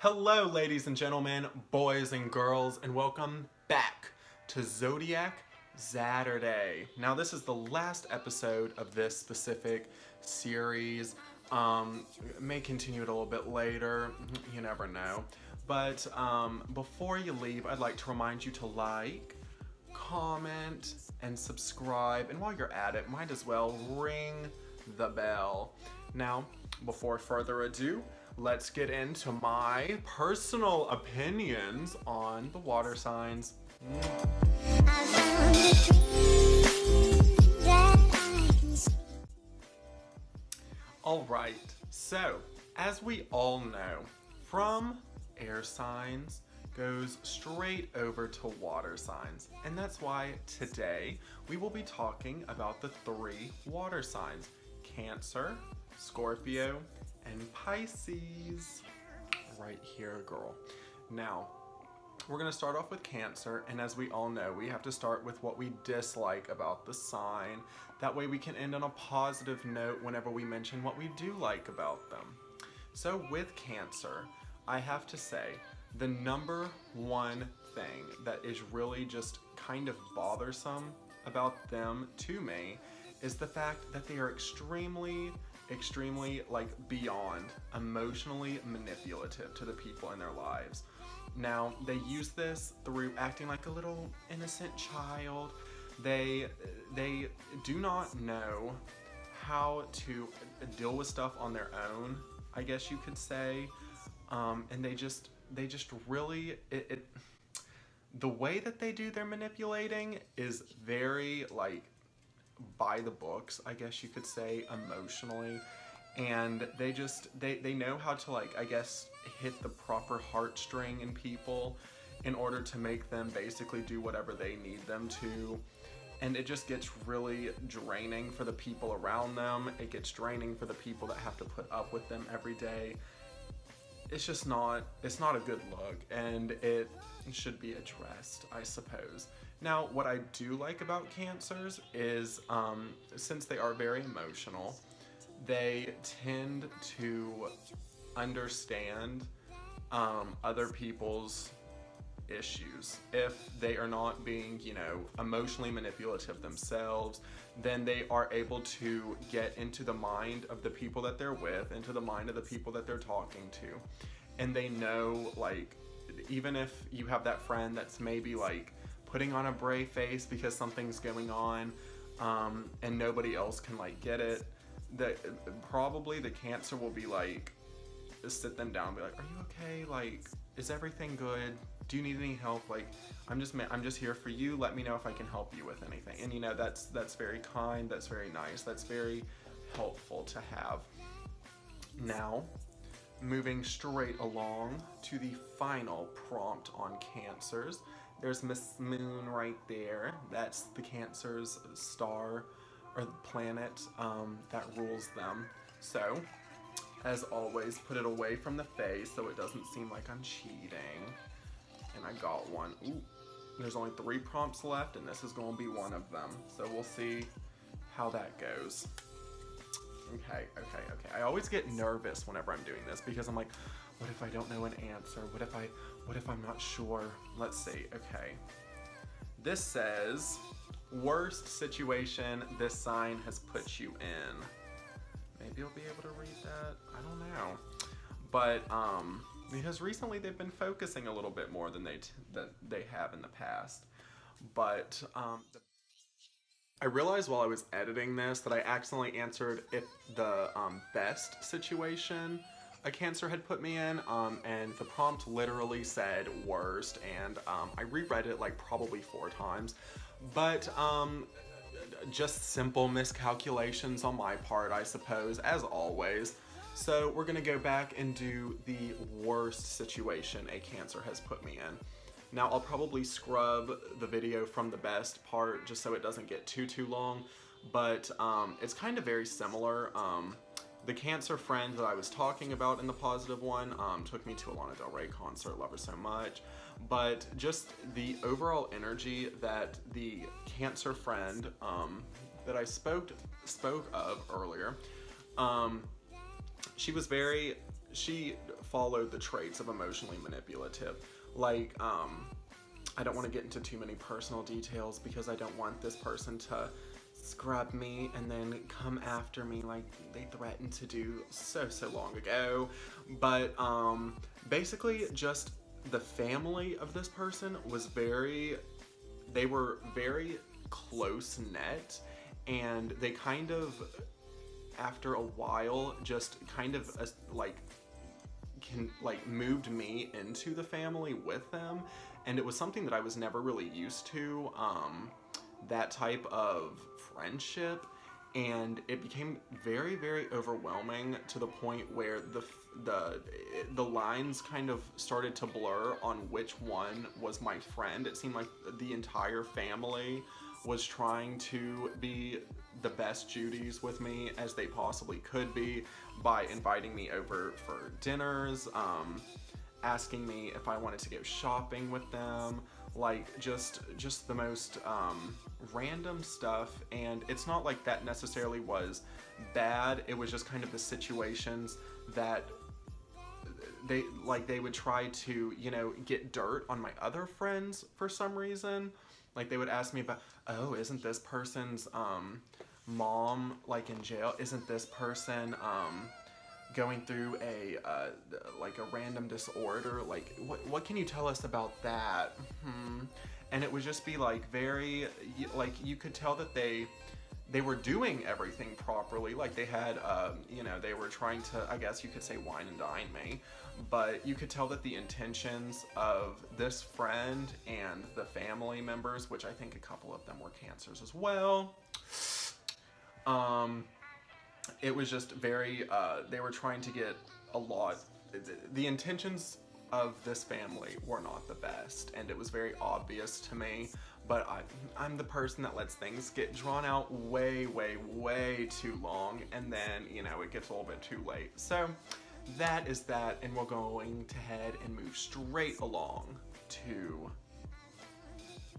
Hello, ladies and gentlemen, boys and girls, and welcome back to Zodiac Zaturday. Now, this is the last episode of this specific series. It may continue it a little bit later, you never know. But before you leave, I'd like to remind you to like, comment, and subscribe. And while you're at it, might as well ring the bell. Now, before further ado, let's get into my personal opinions on the water signs. Alright, so as we all know, from air signs goes straight over to water signs. And that's why today we will be talking about the three water signs: Cancer, Scorpio, and Pisces. Right here, girl. Now, we're gonna start off with Cancer, and as we all know, we have to start with what we dislike about the sign. That way we can end on a positive note whenever we mention what we do like about them. So with Cancer, I have to say, the number one thing that is really just kind of bothersome about them to me is the fact that they are extremely like beyond emotionally manipulative to the people in their lives. Now, they use this through acting like a little innocent child. They do not know how to deal with stuff on their own, I guess you could say. And they just really, the way that they do their manipulating is very like by the books, I guess you could say, emotionally. And they know how to, like, I guess, hit the proper heartstring in people in order to make them basically do whatever they need them to. And it just gets really draining for the people around them. It gets draining for the people that have to put up with them every day. It's just not, it's not a good look, and it should be addressed, I suppose. Now, what I do like about Cancers is, since they are very emotional, they tend to understand other people's issues. If they are not being, emotionally manipulative themselves, then they are able to get into the mind of the people that they're with, into the mind of the people that they're talking to. And they know, like, even if you have that friend that's maybe like putting on a brave face because something's going on, and nobody else can like get it, that probably the Cancer will be like, sit them down and be like, are you okay? Like, is everything good? Do you need any help? Like, I'm just here for you. Let me know if I can help you with anything. And that's very kind, that's very nice, that's very helpful to have. Now, moving straight along to the final prompt on Cancers. There's Miss Moon right there. That's the Cancer's star, or the planet that rules them. So, as always, put it away from the face so it doesn't seem like I'm cheating. And I got one. Ooh, there's only 3 prompts left, and this is going to be one of them. So we'll see how that goes. Okay. I always get nervous whenever I'm doing this because I'm like, what if I don't know an answer? What if I'm not sure? Let's see. Okay. This says, worst situation this sign has put you in. Maybe you'll be able to read that. I don't know. But because recently they've been focusing a little bit more than they have in the past. But I realized while I was editing this that I accidentally answered if the best situation a Cancer had put me in, and the prompt literally said worst, and I reread it like probably 4 times, but just simple miscalculations on my part, I suppose, as always. So we're gonna go back and do the worst situation a Cancer has put me in. Now, I'll probably scrub the video from the best part just so it doesn't get too long, but it's kind of very similar. The Cancer friend that I was talking about in the positive one took me to a Lana Del Rey concert, love her so much, but just the overall energy that the Cancer friend that I spoke of earlier, she follow the traits of emotionally manipulative. Like, I don't want to get into too many personal details because I don't want this person to scrub me and then come after me like they threatened to do so long ago. But basically just the family of this person was they were very close knit, and they kind of, after a while, just kind of moved me into the family with them, and it was something that I was never really used to, that type of friendship, and it became very overwhelming to the point where the lines kind of started to blur on which one was my friend. It seemed like the entire family was trying to be the best Judys with me as they possibly could be by inviting me over for dinners, asking me if I wanted to go shopping with them, like just the most random stuff. And it's not like that necessarily was bad, it was just kind of the situations that they would try to, you know, get dirt on my other friends for some reason. Like they would ask me about, oh, isn't this person's mom like in jail? Isn't this person going through a random disorder? Like what can you tell us about that? And it would just be like very, like you could tell that they were doing everything properly. Like they had, you know, they were trying to, I guess you could say, wine and dine me, but you could tell that the intentions of this friend and the family members, which I think a couple of them were cancers as well, it was just very, they were trying to get a lot, the intentions of this family were not the best, and it was very obvious to me, but I'm the person that lets things get drawn out way too long, and then, you know, it gets a little bit too late. So that is that, and we're going to head and move straight along to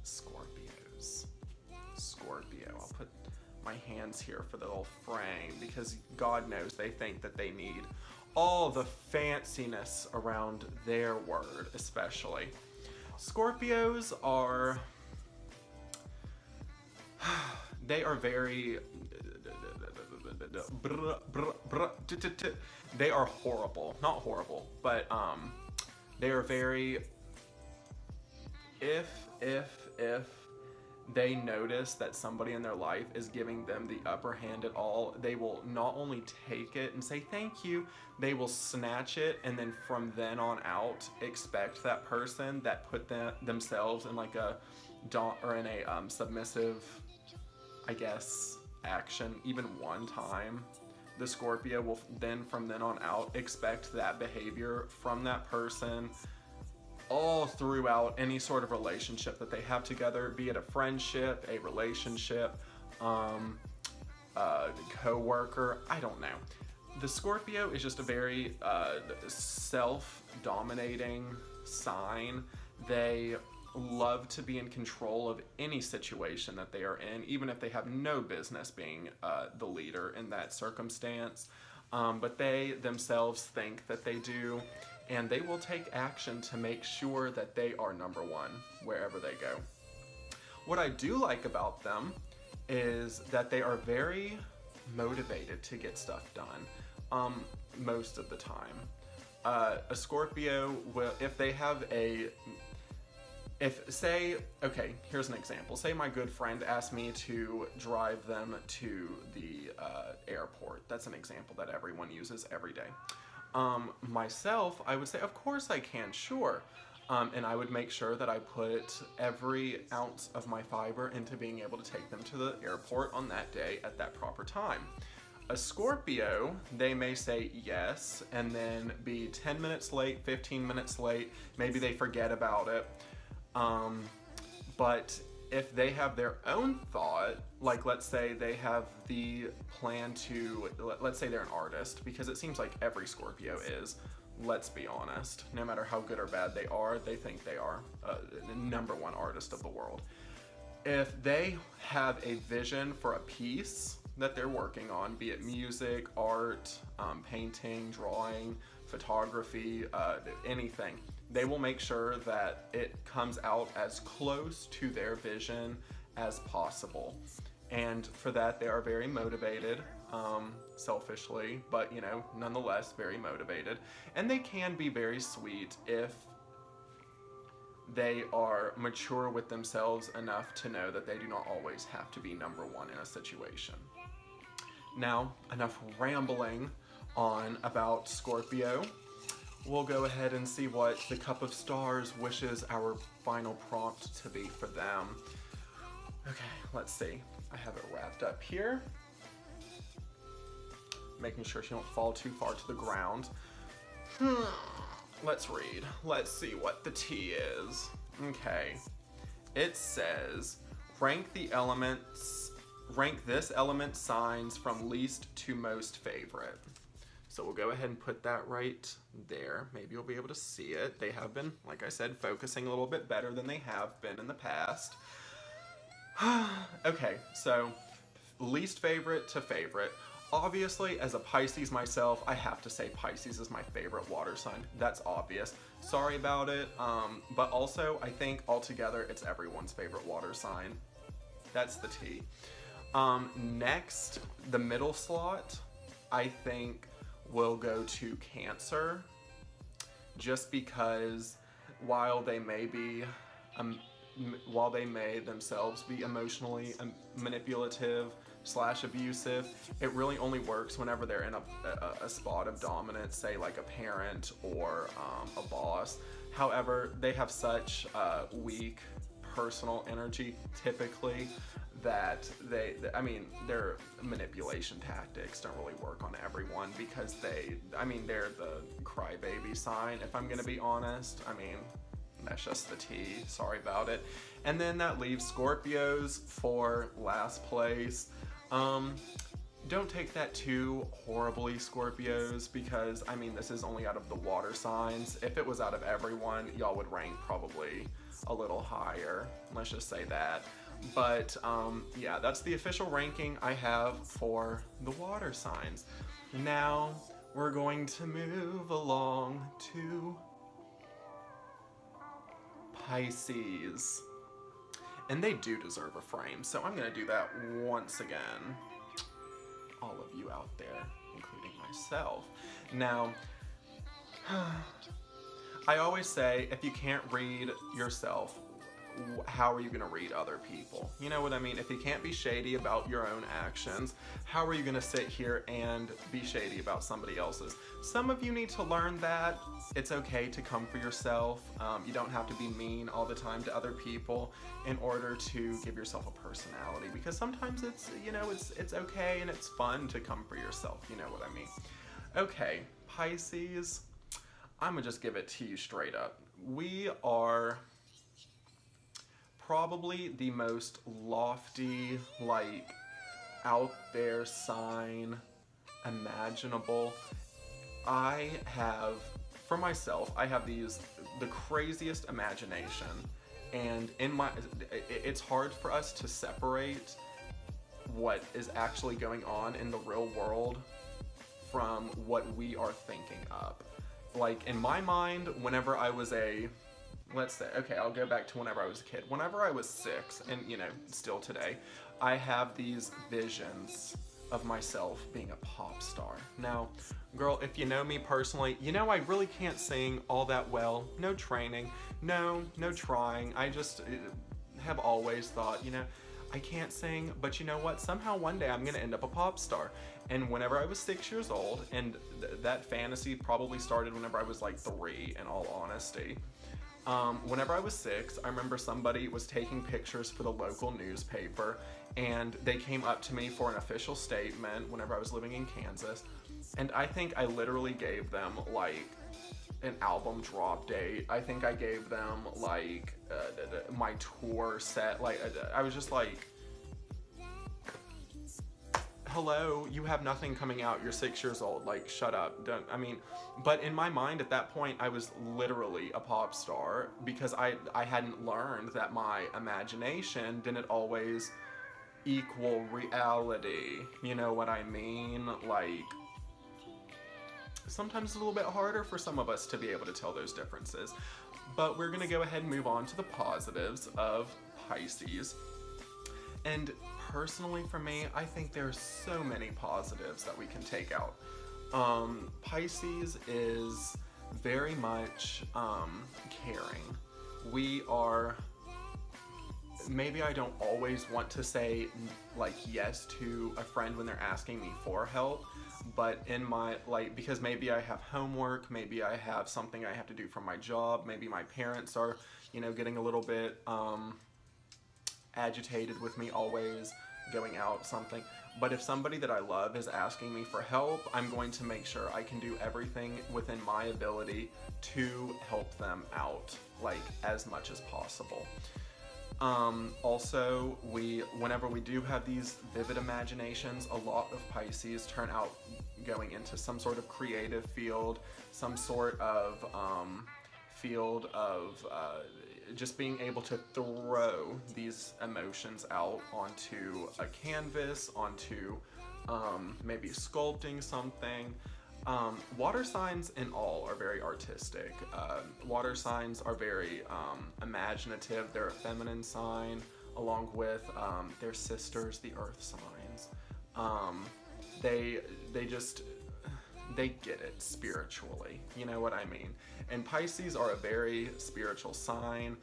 Scorpios. Scorpio. I'll put my hands here for the little frame because God knows they think that they need all the fanciness around their word, especially. Scorpios are, they are very, they are horrible, not horrible, but they are very, if they notice that somebody in their life is giving them the upper hand at all, they will not only take it and say thank you, they will snatch it, and then from then on out expect that person that put themselves in like a submissive, I guess, action even one time. The Scorpio will then from then on out expect that behavior from that person all throughout any sort of relationship that they have together, be it a friendship, a relationship, a co-worker, I don't know. The Scorpio is just a very self-dominating sign. They love to be in control of any situation that they are in, even if they have no business being the leader in that circumstance. But they themselves think that they do, and they will take action to make sure that they are number one wherever they go. What I do like about them is that they are very motivated to get stuff done, most of the time. A Scorpio will, if they have okay, here's an example. Say my good friend asked me to drive them to the airport. That's an example that everyone uses every day. Myself, I would say, of course I can, sure. And I would make sure that I put every ounce of my fiber into being able to take them to the airport on that day at that proper time. A Scorpio, they may say yes and then be 10 minutes late, 15 minutes late, maybe they forget about it. But if they have their own thought, like let's say they have the plan to, let's say they're an artist, because it seems like every Scorpio is, let's be honest, no matter how good or bad they are, they think they are the number one artist of the world. If they have a vision for a piece that they're working on, be it music, art, painting, drawing, photography, anything. They will make sure that it comes out as close to their vision as possible. And for that, they are very motivated, selfishly, but you know, nonetheless, very motivated. And they can be very sweet if they are mature with themselves enough to know that they do not always have to be number one in a situation. Now, enough rambling on about Scorpio. We'll go ahead and see what the Cup of Stars wishes our final prompt to be for them. Okay, let's see. I have it wrapped up here. Making sure she don't fall too far to the ground. Let's read. Let's see what the tea is. Okay. It says, rank this element signs from least to most favorite. So we'll go ahead and put that right there. Maybe you'll be able to see it. They have been, like I said, focusing a little bit better than they have been in the past. Okay, so least favorite to favorite. Obviously, as a Pisces myself, I have to say Pisces is my favorite water sign. That's obvious. Sorry about it, but also I think altogether it's everyone's favorite water sign. That's the tea. Next, the middle slot, I think will go to Cancer, just because while they may themselves be emotionally manipulative / abusive, it really only works whenever they're in a spot of dominance, say like a parent or a boss. However, they have such weak personal energy typically that their manipulation tactics don't really work on everyone, because they're the crybaby sign, if I'm gonna be honest. I mean, that's just the tea. Sorry about it. And then that leaves Scorpios for last place. Don't take that too horribly, Scorpios, because I mean, this is only out of the water signs. If it was out of everyone, y'all would rank probably a little higher. Let's just say that. But yeah, that's the official ranking I have for the water signs. Now we're going to move along to Pisces. And they do deserve a frame, so I'm gonna do that once again. All of you out there, including myself. Now, I always say, if you can't read yourself, how are you gonna read other people? You know what I mean? If you can't be shady about your own actions, how are you gonna sit here and be shady about somebody else's? Some of you need to learn that it's okay to come for yourself. You don't have to be mean all the time to other people in order to give yourself a personality, because sometimes it's, you know, it's okay and it's fun to come for yourself. You know what I mean? Okay, Pisces, I'm gonna just give it to you straight up. We are probably the most lofty, like, out there sign imaginable. For myself, I have the craziest imagination, and it's hard for us to separate what is actually going on in the real world from what we are thinking up. Like, in my mind, whenever I was let's say, okay, I'll go back to whenever I was a kid. Whenever I was 6, and you know, still today, I have these visions of myself being a pop star. Now, girl, if you know me personally, you know I really can't sing all that well. No training, no trying. I just have always thought, you know, I can't sing, but you know what? Somehow one day I'm gonna end up a pop star. And whenever I was 6 years old, and that fantasy probably started whenever I was like 3, in all honesty. Whenever I was 6, I remember somebody was taking pictures for the local newspaper, and they came up to me for an official statement whenever I was living in Kansas, and I think I literally gave them like an album drop date. I think I gave them like my tour set. Like, I was just like, hello, you have nothing coming out, you're 6 years old, like, shut up. But in my mind at that point, I was literally a pop star, because I hadn't learned that my imagination didn't always equal reality. You know what I mean? Like, sometimes it's a little bit harder for some of us to be able to tell those differences. But we're gonna go ahead and move on to the positives of Pisces. And personally for me, I think there's so many positives that we can take out. Pisces is very much caring. We are, maybe I don't always want to say like yes to a friend when they're asking me for help, but in my, like, because maybe I have homework, maybe I have something I have to do for my job, maybe my parents are, you know, getting a little bit agitated with me always going out something. But if somebody that I love is asking me for help, I'm going to make sure I can do everything within my ability to help them out, like, as much as possible. Also, whenever we do have these vivid imaginations, a lot of Pisces turn out going into some sort of creative field, some sort of field of just being able to throw these emotions out onto a canvas, onto maybe sculpting something. Water signs in all are very artistic. Water signs are very imaginative. They're a feminine sign, along with their sisters, the earth signs. They get it spiritually, you know what I mean? And Pisces are a very spiritual sign.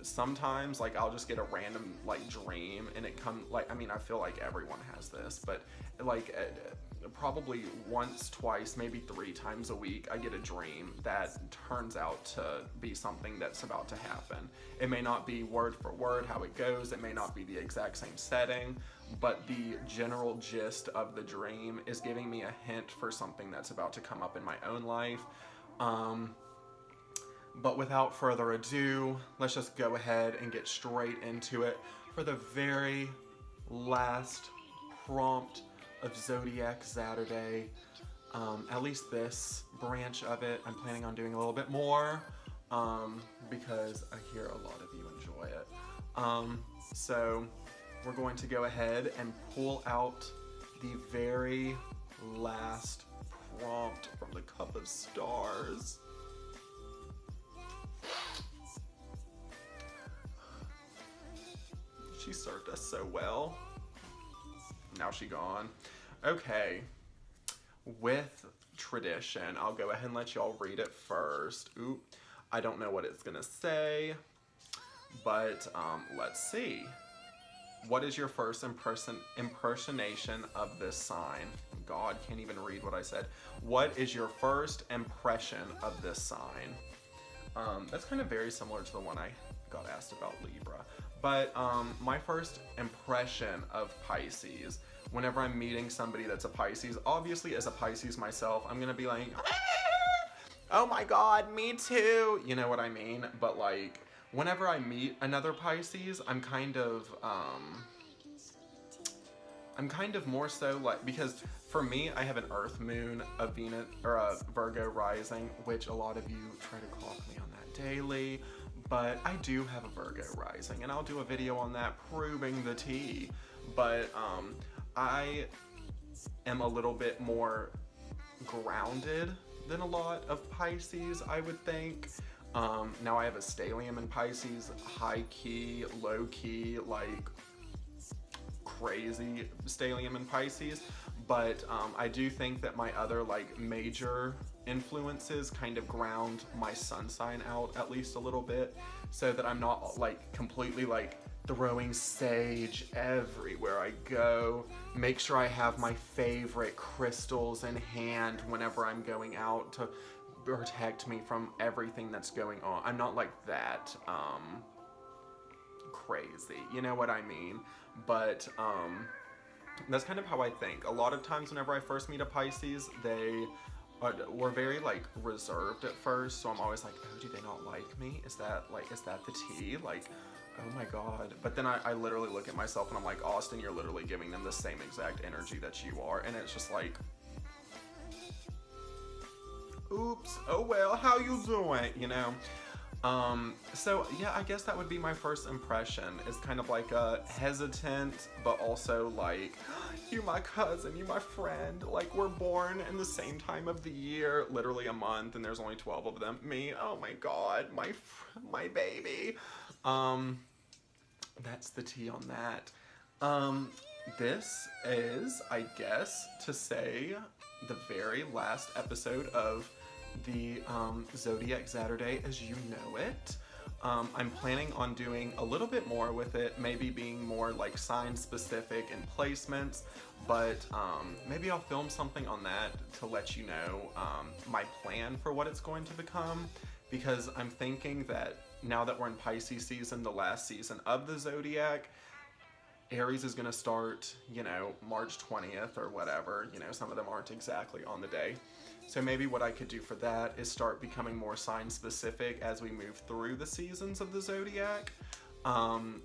Sometimes, like, I'll just get a random, like, dream, and it comes, like, I mean, I feel like everyone has this, but, like, probably once, twice, maybe 3 times a week, I get a dream that turns out to be something that's about to happen. It may not be word for word how it goes, it may not be the exact same setting, but the general gist of the dream is giving me a hint for something that's about to come up in my own life. But without further ado, let's just go ahead and get straight into it for the very last prompt of Zodiac Zaturday. At least this branch of it. I'm planning on doing a little bit more because I hear a lot of you enjoy it. So we're going to go ahead and pull out the very last prompt from the Cup of Stars. She served us so well. Now she gone. Okay. With tradition, I'll go ahead and let y'all read it first. Oop. I don't know what it's gonna say, but let's see. What is your first impersonation of this sign? God, can't even read what I said. What is your first impression of this sign? That's kind of very similar to the one I got asked about Libra. But my first impression of Pisces, whenever I'm meeting somebody that's a Pisces, obviously as a Pisces myself, I'm gonna be like, oh my God, me too. You know what I mean? But like, whenever I meet another Pisces, I'm kind of more so like, because for me, I have an Earth moon, a Venus, or a Virgo rising, which a lot of you try to clock me on that daily, but I do have a Virgo rising, and I'll do a video on that proving the tea. But I am a little bit more grounded than a lot of Pisces, I would think. Now I have a stellium in Pisces, high key, low key, like crazy stellium in Pisces, but I do think that my other like major influences kind of ground my sun sign out at least a little bit, so that I'm not like completely like throwing sage everywhere I go. Make sure I have my favorite crystals in hand whenever I'm going out to protect me from everything that's going on. I'm not like that crazy, you know what I mean? But that's kind of how I think. A lot of times whenever I first meet a Pisces, they were very like reserved at first, so I'm always like, oh, do they not like me? Is that the tea? Like, oh my God. But then I literally look at myself and I'm like, Austin, you're literally giving them the same exact energy that you are. And it's just like, oops, oh well, how you doing? You know? So yeah, I guess that would be my first impression, is kind of like a hesitant, but also like, you're my cousin, you're my friend, like we're born in the same time of the year, literally a month, and there's only 12 of them. Me, oh my god, my baby. That's the tea on that. This is, I guess, to say the very last episode of the Zodiac Zaturday as you know it. I'm planning on doing a little bit more with it, maybe being more like sign specific and placements, but maybe I'll film something on that to let you know my plan for what it's going to become, because I'm thinking that now that we're in Pisces season, the last season of the Zodiac, Aries is going to start, you know, March 20th or whatever. You know, some of them aren't exactly on the day. So maybe what I could do for that is start becoming more sign specific as we move through the seasons of the Zodiac,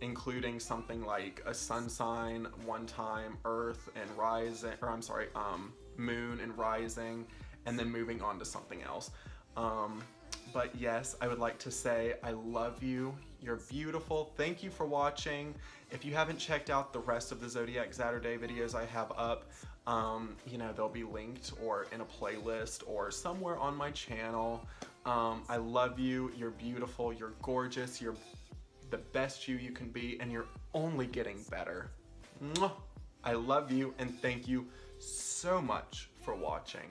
including something like a sun sign one time, Earth and rising, or I'm sorry, moon and rising, and then moving on to something else. But yes, I would like to say I love you. You're beautiful. Thank you for watching. If you haven't checked out the rest of the Zodiac Zaturday videos I have up, you know, they'll be linked or in a playlist or somewhere on my channel. I love you. You're beautiful. You're gorgeous. You're the best you can be, and you're only getting better. Mwah! I love you, and thank you so much for watching.